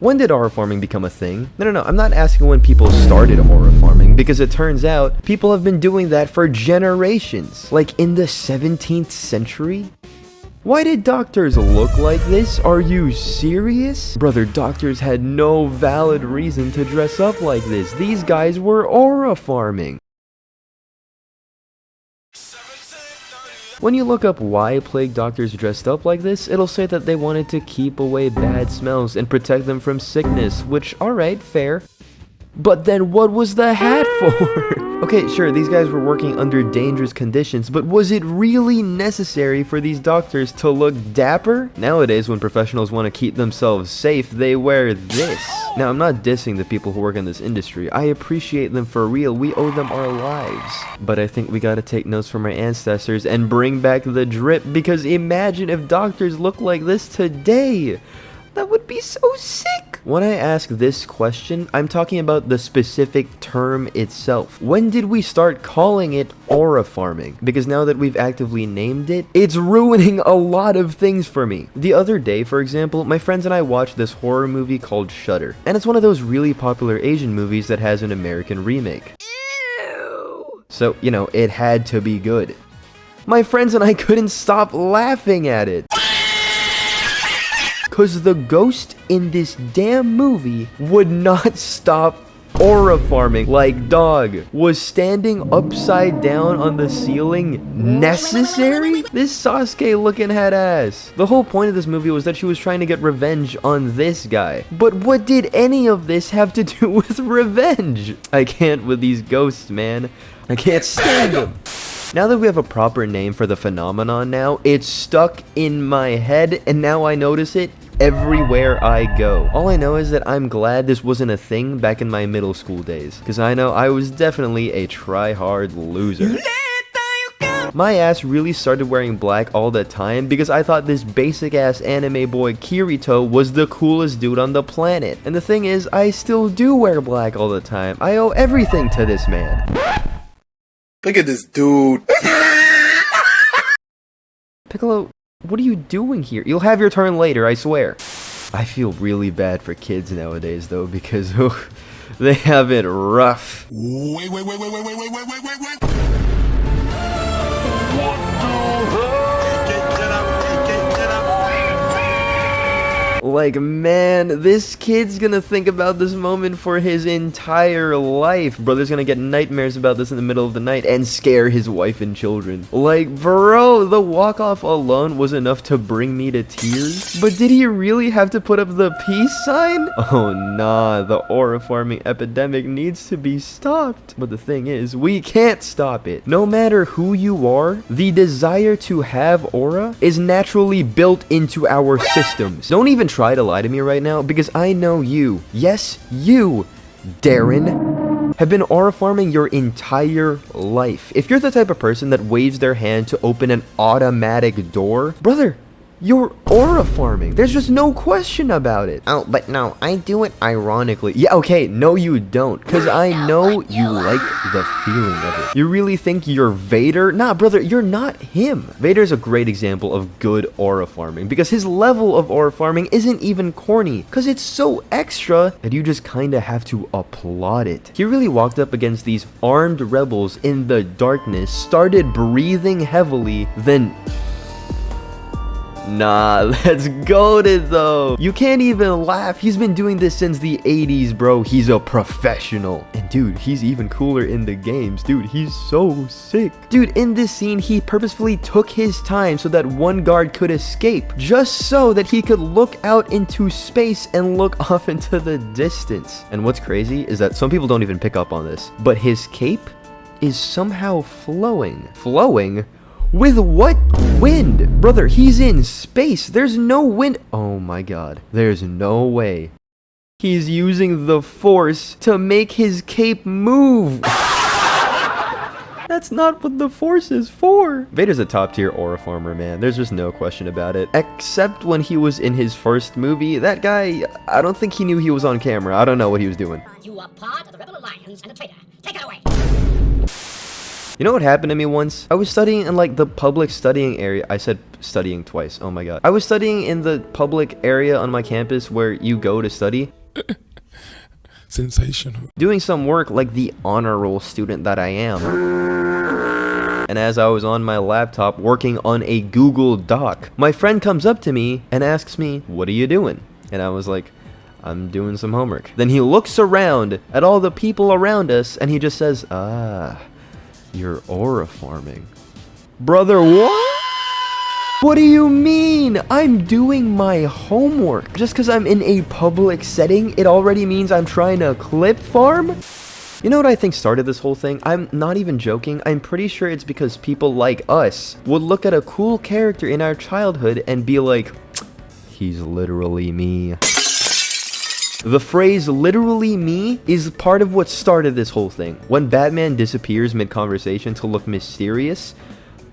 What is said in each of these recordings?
When did aura farming become a thing? No, I'm not asking when people started aura farming, because it turns out people have been doing that for generations. Like in the 17th century? Why did doctors look like this? Are you serious? Brother, doctors had no valid reason to dress up like this. These guys were aura farming. When you look up why plague doctors dressed up like this, it'll say that they wanted to keep away bad smells and protect them from sickness, which, alright, fair. But then what was the hat for? Okay, sure, these guys were working under dangerous conditions, but was it really necessary for these doctors to look dapper? Nowadays, when professionals want to keep themselves safe, they wear this. Now, I'm not dissing the people who work in this industry. I appreciate them for real. We owe them our lives. But I think we gotta take notes from our ancestors and bring back the drip, because imagine if doctors look like this today. That would be so sick! When I ask this question, I'm talking about the specific term itself. When did we start calling it aura farming? Because now that we've actively named it, it's ruining a lot of things for me. The other day, for example, my friends and I watched this horror movie called Shudder. And it's one of those really popular Asian movies that has an American remake. Ew. So, you know, it had to be good. My friends and I couldn't stop laughing at it. Cause the ghost in this damn movie would not stop aura farming. Like, dog, was standing upside down on the ceiling necessary? This Sasuke looking head ass. The whole point of this movie was that she was trying to get revenge on this guy. But what did any of this have to do with revenge? I can't with these ghosts, man. I can't stand them. Now that we have a proper name for the phenomenon now, it's stuck in my head, and now I notice it everywhere I go. All I know is that I'm glad this wasn't a thing back in my middle school days, because I know I was definitely a try-hard loser. My ass really started wearing black all the time because I thought this basic-ass anime boy Kirito was the coolest dude on the planet. And the thing is, I still do wear black all the time. I owe everything to this man. Look at this dude. Piccolo, what are you doing here? You'll have your turn later, I swear. I feel really bad for kids nowadays, though, because they have it rough. Wait. Like, man, this kid's gonna think about this moment for his entire life. Brother's gonna get nightmares about this in the middle of the night and scare his wife and children. Like, bro, the walk-off alone was enough to bring me to tears. But did he really have to put up the peace sign? Oh, nah, the aura farming epidemic needs to be stopped. But the thing is, we can't stop it. No matter who you are, the desire to have aura is naturally built into our systems. Don't even try to lie to me right now, because I know you, yes, you, Darren, have been aura farming your entire life. If you're the type of person that waves their hand to open an automatic door, brother, you're aura farming. There's just no question about it. Oh, but no, I do it ironically. Yeah, okay, no you don't, because I know you like the feeling of it. You really think you're Vader? Nah, brother, you're not him. Vader's a great example of good aura farming, because his level of aura farming isn't even corny, because it's so extra that you just kinda have to applaud it. He really walked up against these armed rebels in the darkness, started breathing heavily, then... Nah, that's goated though. You can't even laugh. He's been doing this since the 80s, bro. He's a professional. And dude, he's even cooler in the games. Dude, he's so sick. Dude, in this scene, he purposefully took his time so that one guard could escape, just so that he could look out into space and look off into the distance. And what's crazy is that some people don't even pick up on this, but his cape is somehow flowing. Flowing? With what wind? Brother, he's in space. There's no wind. Oh my god. There's no way. He's using the force to make his cape move. That's not what the force is for. Vader's a top tier aura farmer, man. There's just no question about it. Except when he was in his first movie. That guy, I don't think he knew he was on camera. I don't know what he was doing. You are part of the Rebel Alliance and a traitor. Take it away. You know what happened to me once? I was studying in like the public studying area. I said studying twice. Oh my god. I was studying in the public area on my campus where you go to study. Sensational. Doing some work like the honor roll student that I am. And as I was on my laptop working on a Google Doc, my friend comes up to me and asks me, "What are you doing?" And I was like, "I'm doing some homework." Then he looks around at all the people around us and he just says, "Ah, you're aura farming." Brother, what? What do you mean? I'm doing my homework. Just because I'm in a public setting, it already means I'm trying to clip farm? You know what I think started this whole thing? I'm not even joking. I'm pretty sure it's because people like us would look at a cool character in our childhood and be like, "He's literally me." The phrase "literally me" is part of what started this whole thing. When Batman disappears mid-conversation to look mysterious,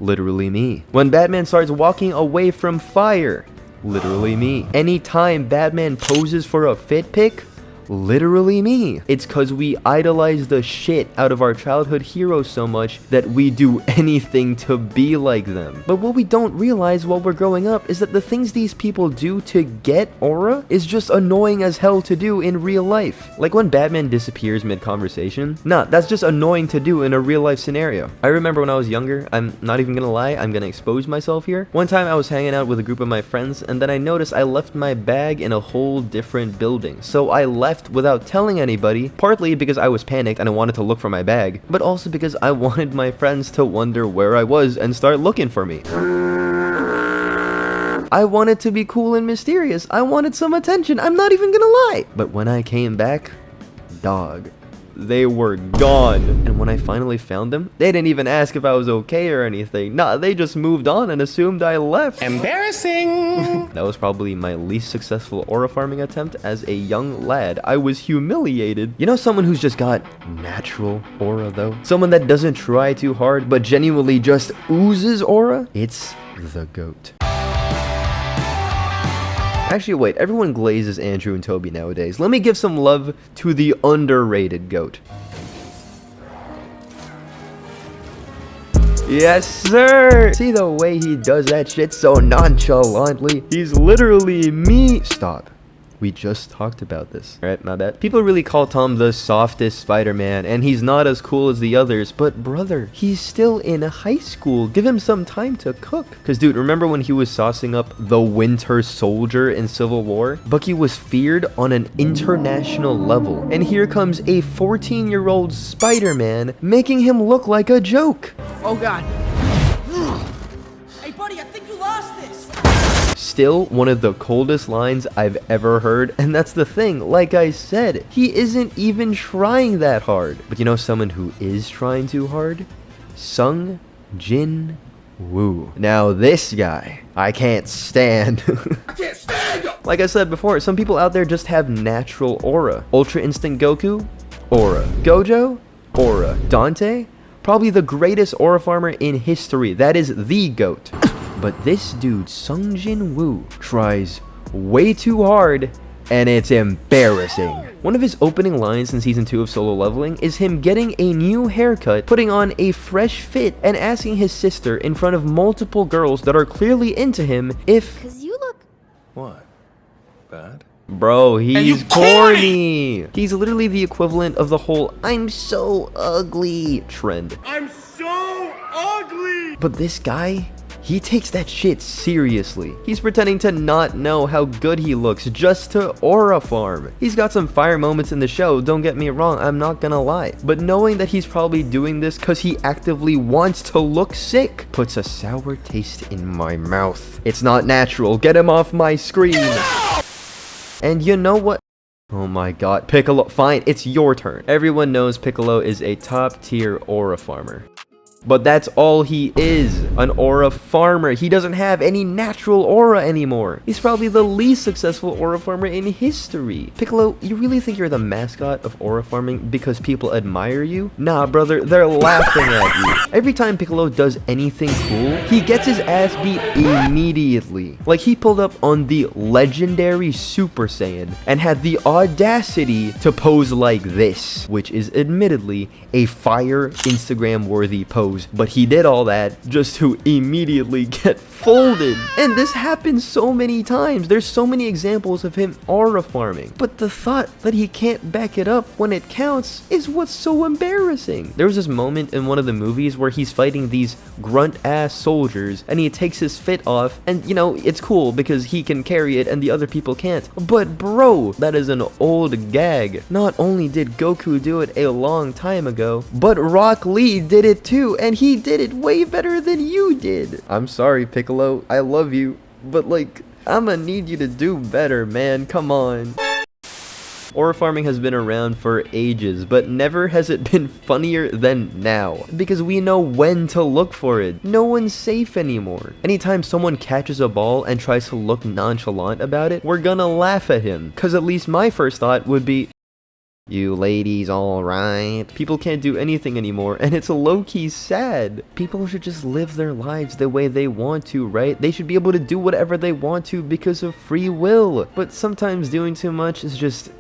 literally me. When Batman starts walking away from fire, literally me. Anytime Batman poses for a fit pic, literally me. It's cause we idolize the shit out of our childhood heroes so much that we do anything to be like them. But what we don't realize while we're growing up is that the things these people do to get aura is just annoying as hell to do in real life. Like when Batman disappears mid-conversation, nah, that's just annoying to do in a real life scenario. I remember when I was younger, I'm not even gonna lie, I'm gonna expose myself here. One time I was hanging out with a group of my friends and then I noticed I left my bag in a whole different building. So I left without telling anybody, partly because I was panicked and I wanted to look for my bag, but also because I wanted my friends to wonder where I was and start looking for me. I wanted to be cool and mysterious. I wanted some attention. I'm not even gonna lie. But when I came back, dog, they were gone. And when I finally found them, they didn't even ask if I was okay or anything. Nah, they just moved on and assumed I left. Embarrassing. That was probably my least successful aura farming attempt as a young lad. I was humiliated. You know someone who's just got natural aura though? Someone that doesn't try too hard, but genuinely just oozes aura? It's the GOAT. Actually, wait, everyone glazes Andrew and Toby nowadays. Let me give some love to the underrated GOAT. Yes, sir! See the way he does that shit so nonchalantly? He's literally me. Stop. We just talked about this. Alright, my bad. People really call Tom the softest Spider-Man, and he's not as cool as the others, but brother, he's still in high school. Give him some time to cook. Cause dude, remember when he was saucing up the Winter Soldier in Civil War? Bucky was feared on an international level. And here comes a 14-year-old Spider-Man making him look like a joke. Oh god. Hey buddy, I think you lost this. Still one of the coldest lines I've ever heard, and that's the thing, like I said, he isn't even trying that hard. But you know someone who is trying too hard? Sung Jin Woo. Now this guy, I can't stand. I can't stand him. Like I said before, some people out there just have natural aura. Ultra Instinct Goku? Aura. Gojo? Aura. Dante? Probably the greatest aura farmer in history. That is the GOAT. But this dude, Sung Jin Woo, tries way too hard, and it's embarrassing. One of his opening lines in Season 2 of Solo Leveling is him getting a new haircut, putting on a fresh fit, and asking his sister in front of multiple girls that are clearly into him if... Cause you look... What? Bad? Bro, he's corny! He's literally the equivalent of the whole "I'm so ugly" trend. I'm so ugly. But this guy... he takes that shit seriously. He's pretending to not know how good he looks just to aura farm. He's got some fire moments in the show, don't get me wrong, I'm not gonna lie. But knowing that he's probably doing this cause he actively wants to look sick puts a sour taste in my mouth. It's not natural, get him off my screen. And you know what? Oh my god, Piccolo, fine, it's your turn. Everyone knows Piccolo is a top tier aura farmer. But that's all he is, an aura farmer. He doesn't have any natural aura anymore. He's probably the least successful aura farmer in history. Piccolo, you really think you're the mascot of aura farming because people admire you? Nah, brother, they're laughing at you. Every time Piccolo does anything cool, he gets his ass beat immediately. Like he pulled up on the legendary Super Saiyan and had the audacity to pose like this, which is admittedly a fire Instagram-worthy pose pose, but he did all that just to immediately get folded. And this happens so many times. There's so many examples of him aura farming, but the thought that he can't back it up when it counts is what's so embarrassing. There was this moment in one of the movies where he's fighting these grunt ass soldiers and he takes his fit off, and you know, it's cool because he can carry it and the other people can't. But bro, that is an old gag. Not only did Goku do it a long time ago, but Rock Lee did it too, and he did it way better than you did. I'm sorry, Piccolo, I love you, but like, I'ma need you to do better, man, come on. Aura farming has been around for ages, but never has it been funnier than now, because we know when to look for it. No one's safe anymore. Anytime someone catches a ball and tries to look nonchalant about it, we're gonna laugh at him, cause at least my first thought would be, you ladies alright? People can't do anything anymore, and it's low-key sad. People should just live their lives the way they want to, right? They should be able to do whatever they want to because of free will. But sometimes doing too much is just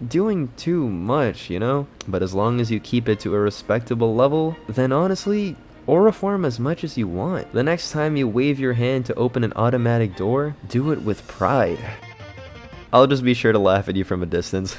doing too much, you know? But as long as you keep it to a respectable level, then honestly, aura farm as much as you want. The next time you wave your hand to open an automatic door, do it with pride. I'll just be sure to laugh at you from a distance.